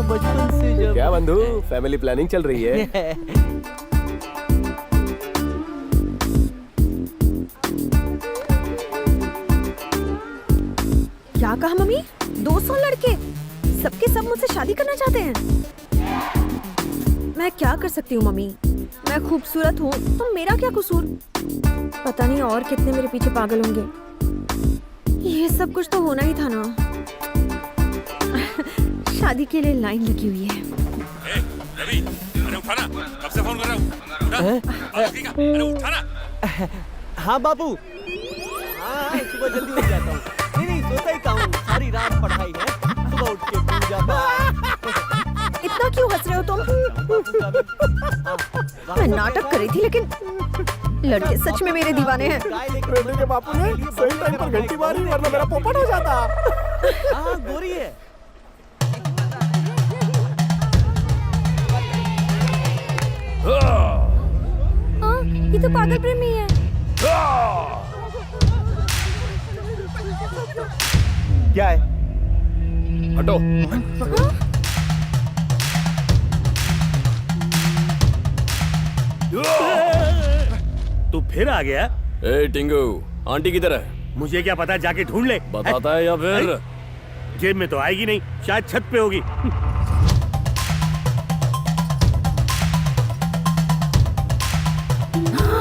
बचपन से जब। क्या बंधु, फैमिली प्लानिंग चल रही है? क्या कहा मम्मी? 200 लड़के सबके सब मुझसे शादी करना चाहते हैं। मैं क्या कर सकती हूँ मम्मी? मैं खूबसूरत हूँ तो मेरा क्या कसूर? पता नहीं और कितने मेरे पीछे पागल होंगे। ये सब कुछ तो होना ही था ना। शादी के लिए लाइन लगी हुई है। रवि, अरे उठाना, कब से फोन कर रहा हूँ? अरे उठाना। हाँ बाबू, हाँ सुबह जल्दी उठ जाता हूँ। नहीं सोता ही हूँ, सारी रात पढ़ाई है, सुबह उठ के पूजा पाठ। इतना क्यों हंस रहे हो तुम? मैं नाटक कर रही थी लेकिन लड़के सच में मेरे दीवाने हैं। बेटे के बापू ने सही टाइम पर घंटी मारी, वरना मेरा पोपट हो जाता। हाँ गोरी है। हाँ, ये तो पागल प्रेमी है। क्या है? हटो। तू फिर आ गया? ए टिंगू, आंटी किधर है? मुझे क्या पता, जाके ढूंढ ले। बताता है या फिर? जेब में तो आएगी नहीं, शायद छत पे होगी।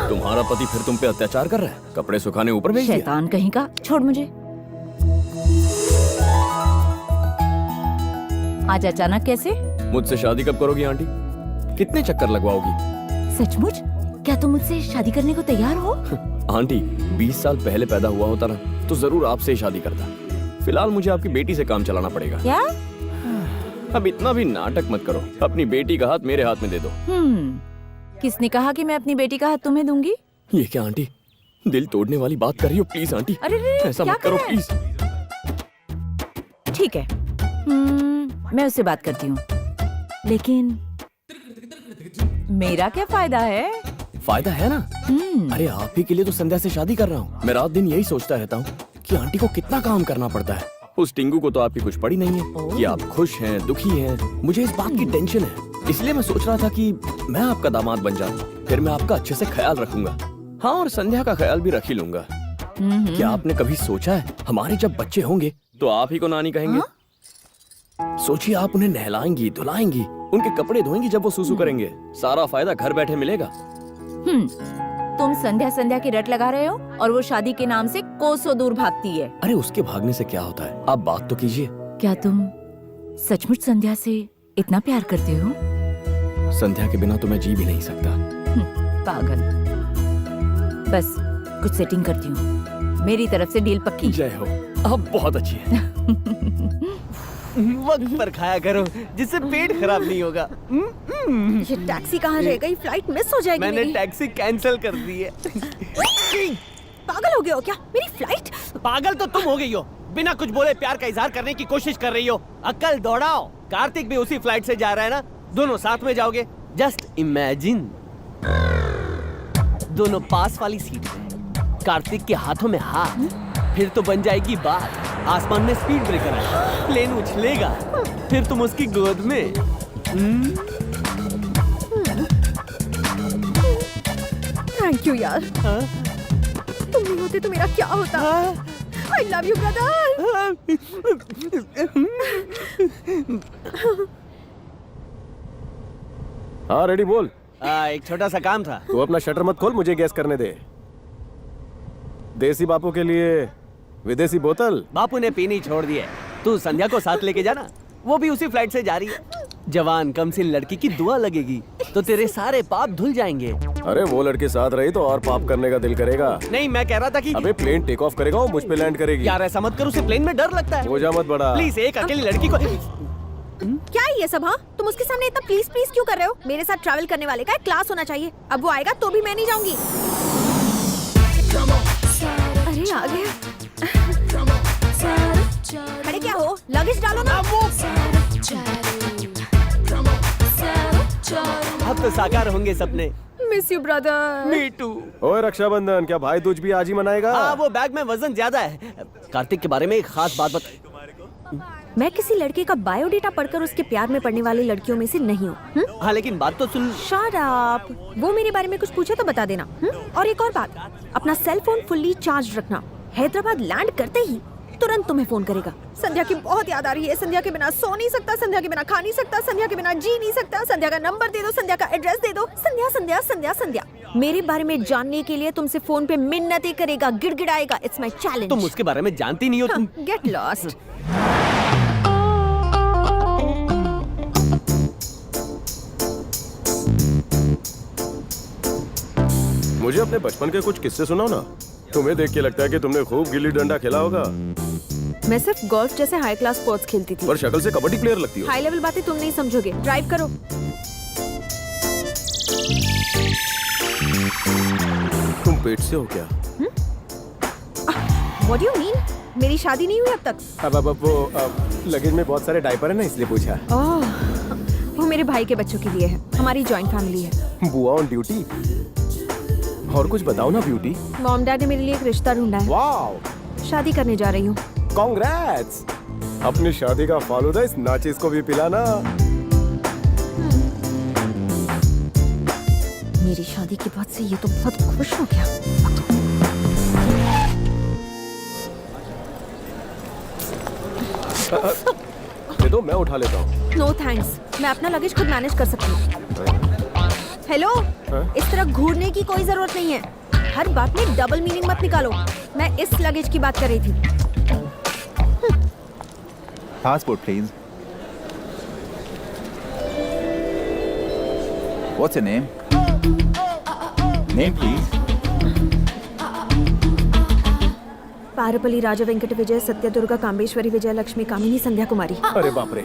तुम्हारा पति फिर तुम पे अत्याचार कर रहा है? कपड़े सुखाने ऊपर भेज दिया? शैतान कहीं का, छोड़ मुझे। आज अचानक कैसे? मुझसे शादी कब करोगी आंटी? कितने चक्कर लगवाओगी? सचमुच? क्या तुम मुझसे शादी करने को तैयार हो? आंटी, 20 साल पहले पैदा हुआ होता ना तो जरूर आपसे ही शादी करता। फिलहाल मुझे आपकी बेटी से काम चलाना पड़ेगा। क्या? अब इतना भी नाटक मत करो, अपनी बेटी का हाथ मेरे हाथ में दे दो। किसने कहा कि मैं अपनी बेटी का हाथ तुम्हें दूंगी? ये क्या आंटी, दिल तोड़ने वाली बात कर रही हो? प्लीज आंटी, अरे रे, ऐसा क्या मत करो कर रहे प्लीज। ठीक है, मैं उससे बात करती हूँ, लेकिन मेरा क्या फायदा है? फायदा है ना। अरे आप ही के लिए तो संध्या से शादी कर रहा हूँ। मैं रात दिन यही सोचता रहता हूँ कि आंटी को कितना काम करना पड़ता है। उस टिंगू को तो आपकी कुछ पड़ी नहीं है कि आप खुश हैं, दुखी हैं। मुझे इस बात की टेंशन है, इसलिए मैं सोच रहा था कि मैं आपका दामाद बन जाऊं, फिर मैं आपका अच्छे से ख्याल रखूंगा। हाँ, और संध्या का ख्याल भी रख ही लूंगा। क्या आपने कभी सोचा है हमारे जब बच्चे होंगे तो आप ही को नानी कहेंगे? सोचिए, आप उन्हें नहलाएंगी, धुलाएंगी, उनके कपड़े धोएंगी जब वो सुसु करेंगे। सारा फायदा घर बैठे मिलेगा। तुम संध्या संध्या की रट लगा रहे हो और वो शादी के नाम से कोसों दूर भागती है। अरे उसके भागने से क्या होता है, आप बात तो कीजिए। क्या तुम सचमुच संध्या से इतना प्यार करते हो? संध्या के बिना तो मैं जी भी नहीं सकता। पागल। बस कुछ सेटिंग करती हूँ, मेरी तरफ से डील पक्की। जय हो, आप बहुत अच्छी हैं। वक्त पर खाया करो, जिससे पेट खराब नहीं होगा। ये टैक्सी कहाँ रह गई? फ्लाइट मिस हो जाएगी मैंने मेरी। टैक्सी कैंसिल कर दी है। पागल हो गए हो क्या? मेरी फ्लाइट। पागल तो तुम हो गई हो, बिना कुछ बोले प्यार का इजहार करने की कोशिश कर रही हो। अक्ल दौड़ाओ, कार्तिक भी उसी फ्लाइट से जा रहा है ना, दोनों साथ में जाओगे। जस्ट इमेजिन, दोनों पास वाली सीट पे, कार्तिक के हाथों में हाथ, फिर तो बन जाएगी बात। आसमान में स्पीड ब्रेकर है, प्लेन उछलेगा, फिर तुम उसकी गोद में। थैंक यू यार। तुम नहीं होते तो मेरा क्या होता? I love you brother। हाँ रेडी, बोल। एक छोटा सा काम था। तू अपना शटर मत खोल, मुझे गैस करने दे। देसी बापू के लिए विदेशी बोतल। बापू ने पीनी छोड़ दी है, तू संध्या को साथ लेके जाना, वो भी उसी फ्लाइट से जा रही है। जवान कमसिन लड़की की दुआ लगेगी तो तेरे सारे पाप धुल जाएंगे। अरे वो लड़के साथ रही तो और पाप करने का दिल करेगा। नहीं, मैं कह रहा था कि अबे प्लेन टेक ऑफ करेगा, वो मुझ पे लैंड करेगी। यार ऐसा मत कर, उसे प्लेन में डर लगता है। हो जा मत बड़ा। प्लीज, एक अकेली लड़की को। क्या है ये सब? हाँ, तुम उसके सामने इतना प्लीज प्लीज क्यों कर रहे हो? मेरे साथ ट्रैवल करने वाले का एक क्लास होना चाहिए। अब वो आएगा तो भी मैं नहीं जाऊंगी। अरे आ गया। खड़े क्या हो? लगेज डालो ना। अब तो साकार होंगे सपने। Miss you brother. Me too. ओए रक्षाबंधन, क्या भाई दूज भी आज ही मनाएगा? हाँ, वो बैग में वजन ज्यादा है। कार्तिक के बारे में एक खास बात बता। मैं किसी लड़के का बायोडेटा पढ़कर उसके प्यार में पड़ने वाली लड़कियों में से नहीं हूँ। हाँ लेकिन बात तो सुन। Shut up. वो मेरे बारे में कुछ पूछे तो बता देना। और एक और बात, अपना सेल फोन फुल्ली चार्ज रखना। हैदराबाद लैंड करते ही तुरंत तुम्हें फोन करेगा। संध्या की बहुत याद आ रही है। संध्या के बिना सो नहीं सकता, संध्या के बिना खा नहीं सकता, संध्या के बिना जी नहीं सकता। संध्या का नंबर दे दो, संध्या का एड्रेस दे दो। संध्या संध्या संध्या संध्या मेरे बारे में जानने के लिए तुमसे फोन पे मिन्नतें करेगा, गिड़गिड़ाएगा। It's my challenge. तुम उसके बारे में जानती नहीं हो तुम। Get lost. मुझे अपने बचपन के कुछ किस्से सुनाओ ना। तुम्हें देख के लगता है कि तुमने खूब गिल्ली डंडा खेला होगा। मैं सिर्फ गोल्फ जैसे हाई क्लास स्पोर्ट्स खेलती थी। पर शक्ल से कबड्डी प्लेयर लगती हो। हाई लेवल बातें तुम नहीं समझोगे। ड्राइव करो। तुम पेट से हो क्या? What do you mean? मेरी शादी नहीं हुई अब तक। अब वो लगेज में बहुत सारे डायपर है ना, इसलिए पूछा। वो मेरे भाई के बच्चों के लिए है। हमारी जॉइंट फैमिली है। बुआ ऑन ड्यूटी। और कुछ बताओ ना ब्यूटी। मॉम डैड ने मेरे लिए एक रिश्ता ढूंढा है। वाओ। शादी करने जा रही हूँ। कांग्रेट्स। अपनी शादी का फालूदा इस नाचिस को भी पिलाना। मेरी शादी की बात से ये तो बहुत खुश हो गया। दे दो, मैं उठा लेता हूँ। नो थैंक्स, मैं अपना लगेज खुद मैनेज कर सकती हूँ। हेलो, इस तरह घूरने की कोई जरूरत नहीं है। हर बात में डबल मीनिंग मत निकालो। मैं इस लगेज की बात कर रही थी। Passport, please. What's your name? Name, please. पारपली राजा वेंकट विजय सत्य दुर्गा कामेश्वरी विजय लक्ष्मी कामिनी संध्या कुमारी। अरे बाप रे।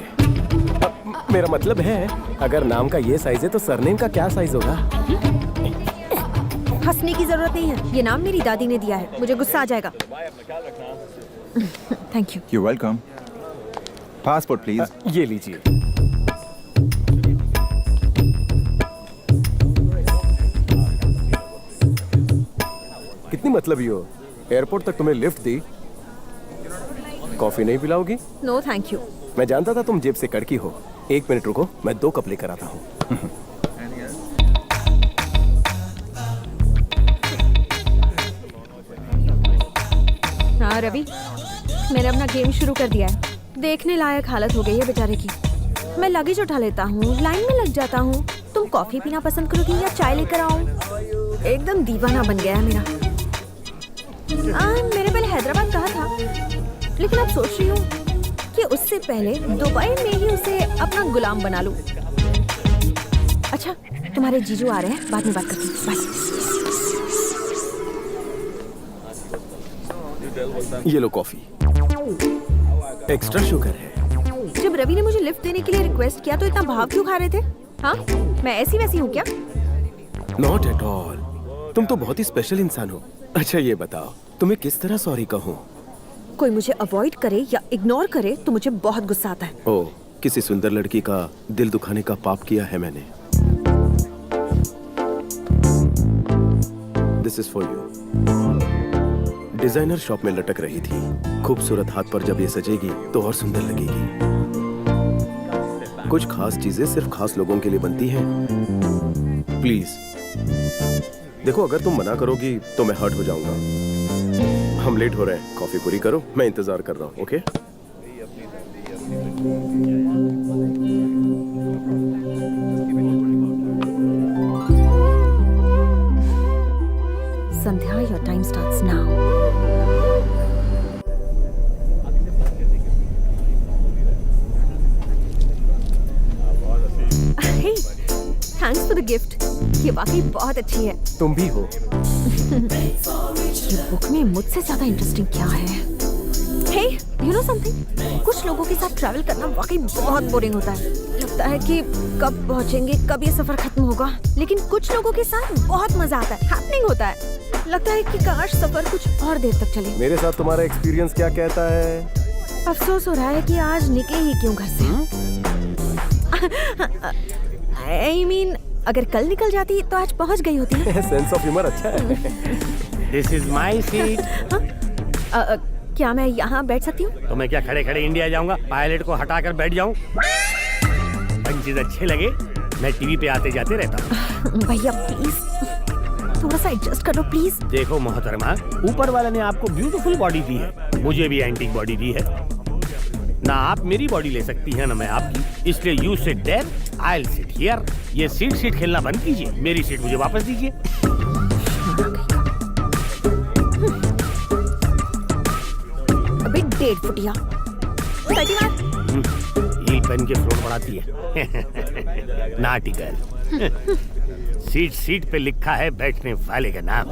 मेरा मतलब है, अगर नाम का ये साइज है तो सरनेम का क्या साइज होगा? हंसने की जरूरत नहीं है। ये नाम मेरी दादी ने दिया है। मुझे गुस्सा आ जाएगा। Thank you. You're welcome. Passport, please. ये लीजिए। कितनी मतलबी हो। एयरपोर्ट तक तुम्हें लिफ्ट दी, कॉफी नहीं पिलाओगी? No thank you. मैं जानता था तुम जेब से कड़की हो। 1 मिनट रुको, मैं 2 कप लेकर आता हूँ। हाँ रवि, मैंने अपना गेम शुरू कर दिया है। देखने लायक हालत हो गई है बेचारे की। मैं लगेज उठा लेता हूँ, लाइन में लग जाता हूँ। तुम कॉफी पीना पसंद करोगी या चाय लेकर आऊँ? एकदम दीवाना बन गया है मेरा। मैंने पहले हैदराबाद कहा था, लेकिन अब सोच रही हूँ कि उससे पहले दुबई में ही उसे अपना गुलाम बना लूं। अच्छा, तुम्हारे जीजू आ रहे हैं, बाद में बात करती हूँ। बाय। ये लो कॉफी, एक्स्ट्रा शुगर है। जब रवि ने मुझे लिफ्ट देने के लिए रिक्वेस्ट किया तो इतना भाव क्यों खा रहे थे? हाँ, मैं ऐसी वैसी हूँ क्या? नॉट एट ऑल, तुम तो बहुत ही स्पेशल इंसान हो। अच्छा ये बताओ, तुम्हें किस तरह सॉरी कहूँ? कोई मुझे अवॉइड करे या इग्नोर करे तो मुझे बहुत गुस्सा आता है। ओ, किसी सुंदर लड़की का दिल दुखाने का पाप किया है मैंने। This is for you. Designer shop में लटक रही थी। खूबसूरत हाथ पर जब ये सजेगी तो और सुंदर लगेगी। कुछ खास चीजें सिर्फ खास लोगों के लिए बनती हैं। प्लीज देखो, अगर तुम मना करोगी तो मैं हर्ट हो जाऊंगा। हम लेट हो रहे हैं, कॉफी पूरी करो, मैं इंतजार कर रहा हूँ। Okay? Sandhya, your time starts now. Hey, thanks for the gift. ये वाकई बहुत अच्छी है। तुम भी हो। ये बुक में मुझसे ज्यादा इंटरेस्टिंग क्या है? Hey, you know something? कुछ लोगों के साथ ट्रैवल करना वाकई बहुत बोरिंग होता है। लगता है कि कब पहुंचेंगे, कब ये सफर खत्म होगा। लेकिन कुछ लोगों के साथ बहुत मजा आता है, हैपनिंग होता है। लगता है कि काश सफर कुछ और देर तक चले। मेरे साथ तुम्हारा एक्सपीरियंस क्या कहता है? अफसोस हो रहा है कि आज निकले ही क्यों घर से। I mean, अगर कल निकल जाती तो आज पहुंच गई होती। सेंस ऑफ ह्यूमर अच्छा है। This is my seat. क्या मैं यहाँ बैठ सकती हूँ? तो मैं क्या खड़े खड़े इंडिया जाऊंगा? पायलट को हटाकर बैठ जाऊं? पंचेज अच्छे लगे, मैं टीवी पे आते जाते रहता हूँ। भैया प्लीज थोड़ा सा एडजस्ट करो प्लीज। देखो मोहतरमा, ऊपर वाले ने आपको ब्यूटीफुल बॉडी दी है, मुझे भी एंटीक बॉडी दी है। ना आप मेरी बॉडी ले सकती हैं ना मैं आपकी, इसलिए you sit there, I will sit here. ये सीट खेलना बंद कीजिए, मेरी सीट मुझे वापस दीजिए। अबे 1.5 फुटिया हील पहन के फ्लोर बढ़ाती है। नाटी गर्ल। सीट पे लिखा है बैठने वाले का नाम।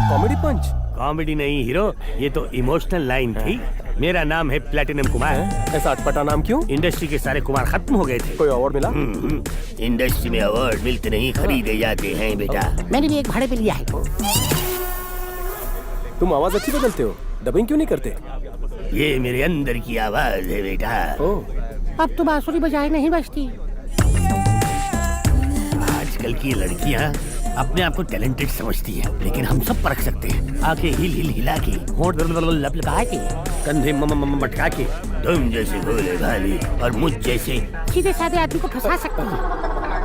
कॉमेडी पंच। कॉमेडी नहीं हीरो, ये तो इमोशनल लाइन थी। मेरा नाम है प्लेटिनम कुमार। ऐसा अटपटा नाम क्यों? इंडस्ट्री के सारे कुमार खत्म हो गए थे। कोई अवार्ड मिला? इंडस्ट्री में अवार्ड मिलते नहीं, खरीदे जाते हैं बेटा। मैंने भी एक भाड़े पे लिया है। तुम आवाज अच्छी बदलते हो, डबिंग क्यों नहीं करते? ये मेरे अंदर की आवाज है बेटा। अब तो बांसुरी बजाए नहीं बजती। आजकल की लड़कियां अपने आप को टैलेंटेड समझती हैं, लेकिन हम सब परख सकते हैं। आके हिल हिला के, होंठ लप लगा के, कंधे मटका के, तुम जैसे भोले भाले और मुझ जैसे सीधे साधे आदमी को फंसा सकती है।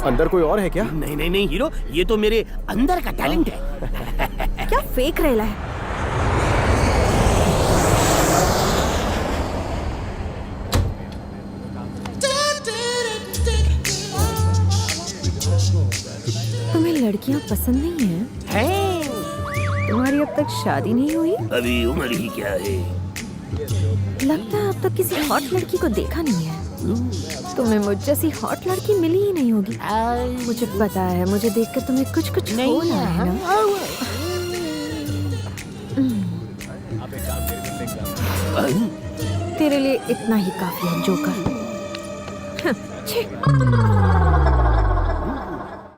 अंदर कोई और है क्या? नहीं हीरो, ये तो मेरे अंदर का टैलेंट है। क्या फेक रहेला है? तुम्हें लड़कियां पसंद नहीं है? तुम्हारी अब तक शादी नहीं हुई? अभी उम्र ही क्या है। लगता है अब तक किसी हॉट लड़की को देखा नहीं है। तुम्हें मुझ जैसी हॉट लड़की मिली ही नहीं होगी। मुझे पता है, मुझे देखकर तुम्हें कुछ हो रहा है ना। तेरे लिए इतना ही काफी है जोकर। छी।